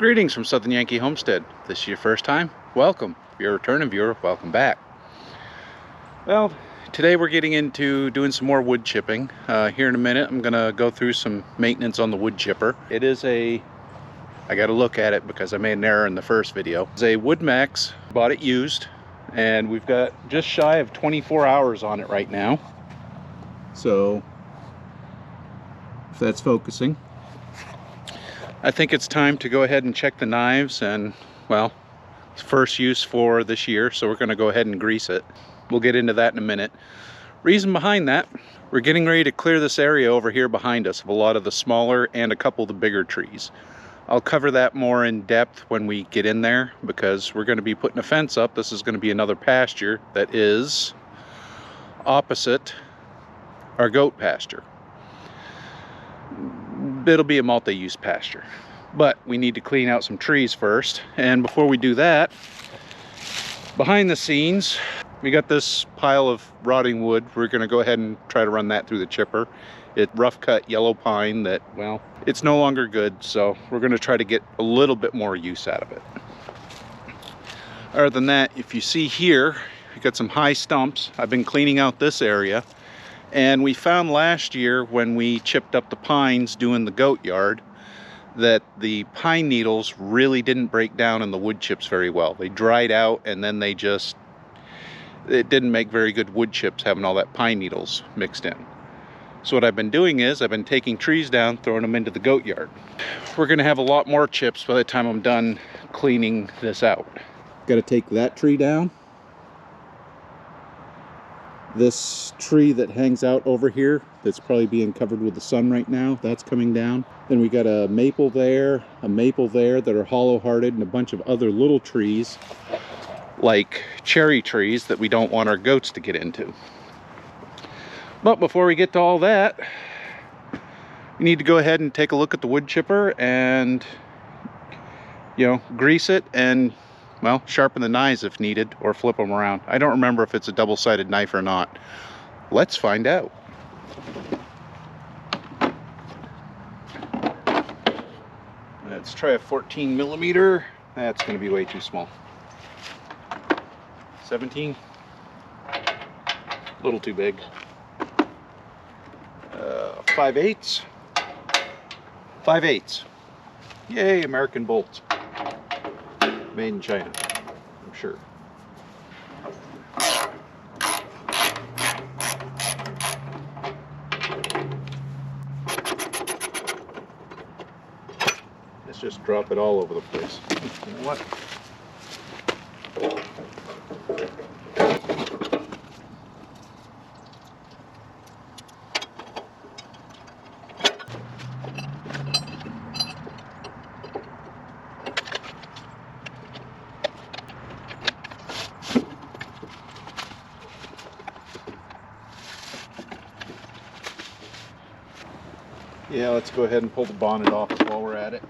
Greetings from Southern Yankee Homestead. If this is your first time, welcome. If you're a returning viewer, welcome back. Well, today we're getting into doing some more wood chipping. Here in a minute, I'm gonna go through some maintenance on the wood chipper. It is I gotta look at it because I made an error in the first video. It's a wood Maxx, bought it used, and we've got just shy of 24 hours on it right now. So, if that's focusing. I think it's time to go ahead and check the knives, and well, it's first use for this year, so we're going to go ahead and grease it. We'll get into that in a minute. Reason behind that, we're getting ready to clear this area over here behind us of a lot of the smaller and a couple of the bigger trees. I'll cover that more in depth when we get in there, because we're going to be putting a fence up. This is going to be another pasture that is opposite our goat pasture. It'll be a multi-use pasture, but we need to clean out some trees first. And before we do that, behind the scenes, we got this pile of rotting wood. We're going to go ahead and try to run that through the chipper. It's rough cut yellow pine that, well, it's no longer good, so we're going to try to get a little bit more use out of it. Other than that, if you see here, we got some high stumps. I've been cleaning out this area. And we found last year when we chipped up the pines doing the goat yard that the pine needles really didn't break down in the wood chips very well. They dried out, and then it didn't make very good wood chips having all that pine needles mixed in. So what I've been doing is I've been taking trees down, throwing them into the goat yard. We're gonna have a lot more chips by the time I'm done cleaning this out. Gotta take that tree down. This tree that hangs out over here, that's probably being covered with the sun right now, that's coming down. Then we got a maple there that are hollow-hearted, and a bunch of other little trees, like cherry trees, that we don't want our goats to get into. But before we get to all that, we need to go ahead and take a look at the wood chipper and, you know, grease it and, well, sharpen the knives if needed, or flip them around. I don't remember if it's a double-sided knife or not. Let's find out. Let's try a 14 millimeter. That's going to be way too small. 17. A little too big. 5/8. 5/8. Yay, American bolts. Made in China, I'm sure. Let's just drop it all over the place. You know what? Yeah, let's go ahead and pull the bonnet off while we're at it.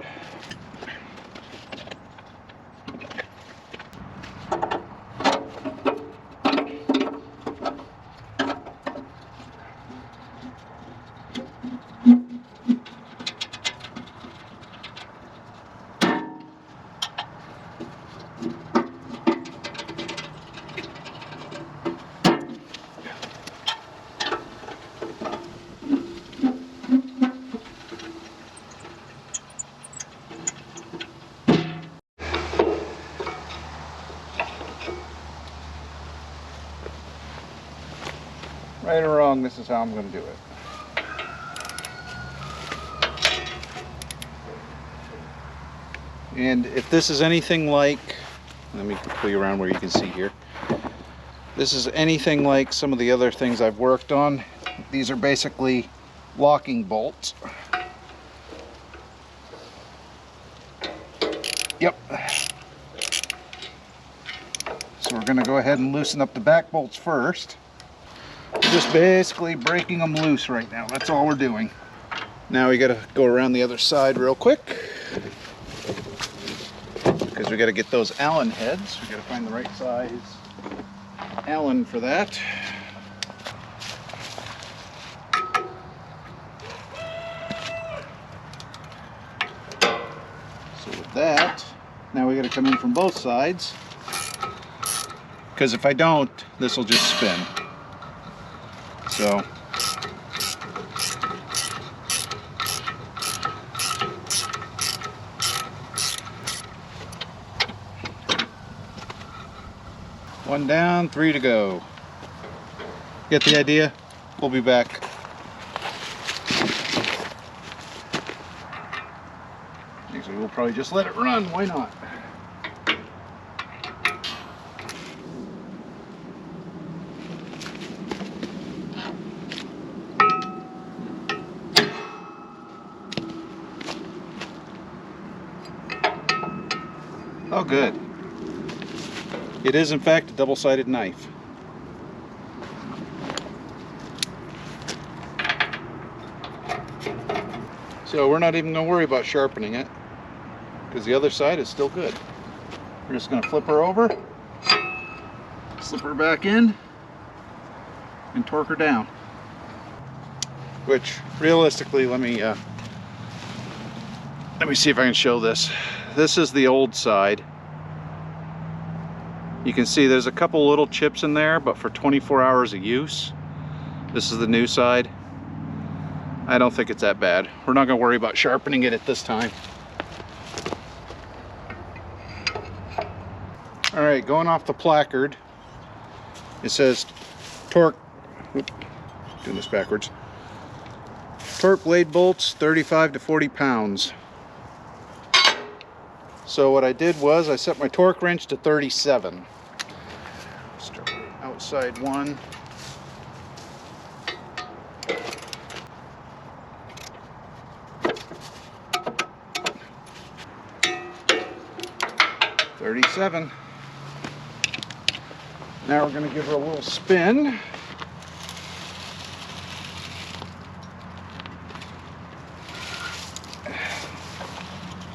Right or wrong, this is how I'm going to do it. And if this is anything like, let me pull you around where you can see here. This is anything like some of the other things I've worked on. These are basically locking bolts. Yep. So we're going to go ahead and loosen up the back bolts first. Just basically breaking them loose right now. That's all we're doing. Now we got to go around the other side real quick, because we got to get those Allen heads. We got to find the right size Allen for that. So with that, now we got to come in from both sides, because if I don't, this will just spin. So one down, 3 to go. Get the idea? We'll be back. Actually, we'll probably just let it run. Why not? Oh, good. It is, in fact, a double-sided knife. So we're not even going to worry about sharpening it, because the other side is still good. We're just going to flip her over, slip her back in, and torque her down. Which, realistically, let me see if I can show this. This is the old side. You can see there's a couple little chips in there, but for 24 hours of use. This is the new side. I don't think it's that bad. We're not going to worry about sharpening it at this time. All right, going off the placard, it says torque, doing this backwards, torque blade bolts 35 to 40 pounds. So what I did was I set my torque wrench to 37. Start with the outside one. $37. Now we're going to give her a little spin.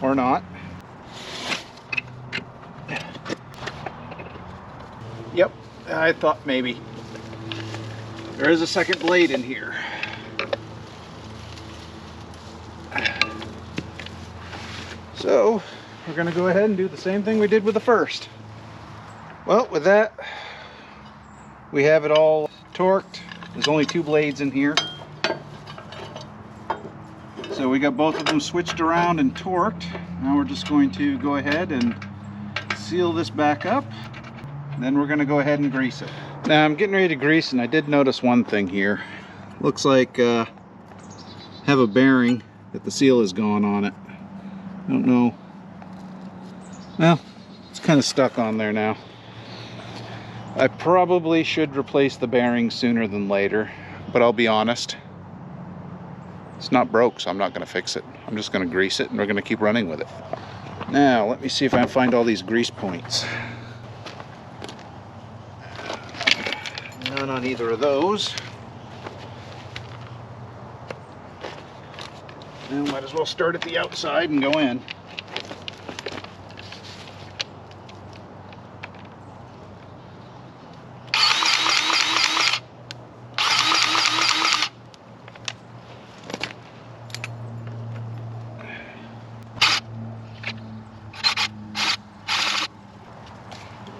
Or not. Yep, I thought maybe. There is a second blade in here. So we're going to go ahead and do the same thing we did with the first. Well, with that, we have it all torqued. There's only 2 blades in here. So we got both of them switched around and torqued. Now we're just going to go ahead and seal this back up. Then we're going to go ahead and grease it. Now I'm getting ready to grease, and I did notice one thing here. Looks like have a bearing that the seal is gone on it. I don't know. Well, it's kind of stuck on there now. I probably should replace the bearing sooner than later, but I'll be honest, it's not broke, so I'm not going to fix it. I'm just going to grease it, and we're going to keep running with it. Now, let me see if I can find all these grease points. None on either of those. Now, might as well start at the outside and go in.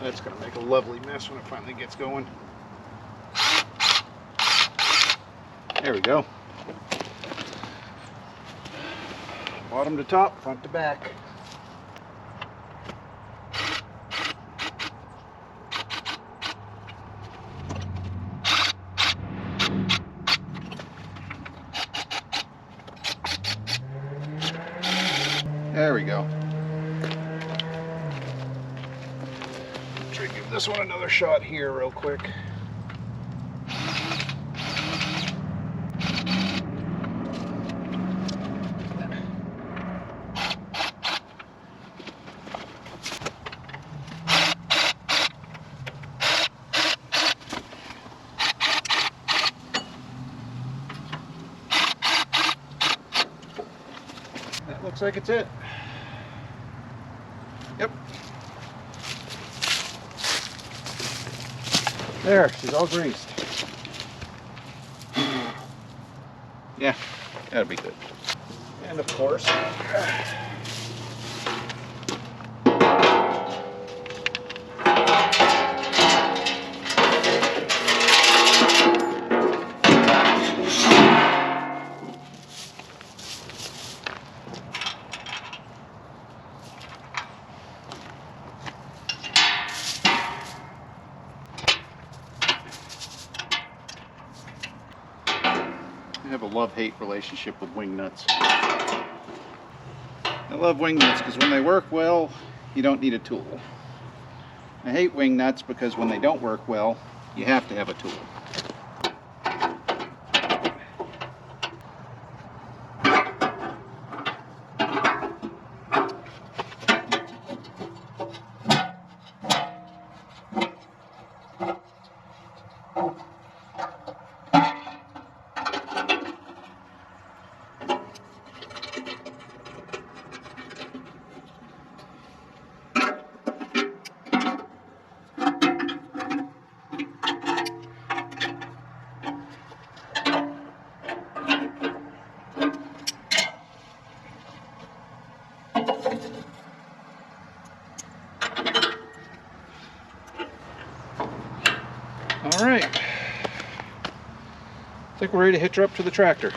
That's going to make a lovely mess when it finally gets going. There we go. Bottom to top, front to back. There we go. Try to give this one another shot here real quick. That looks like it's it. Yep. There, she's all greased. Yeah, that'll be good. And of course, love-hate relationship with wing nuts. I love wing nuts because when they work well, you don't need a tool. I hate wing nuts because when they don't work well, you have to have a tool. All right, I think we're ready to hitch her up to the tractor.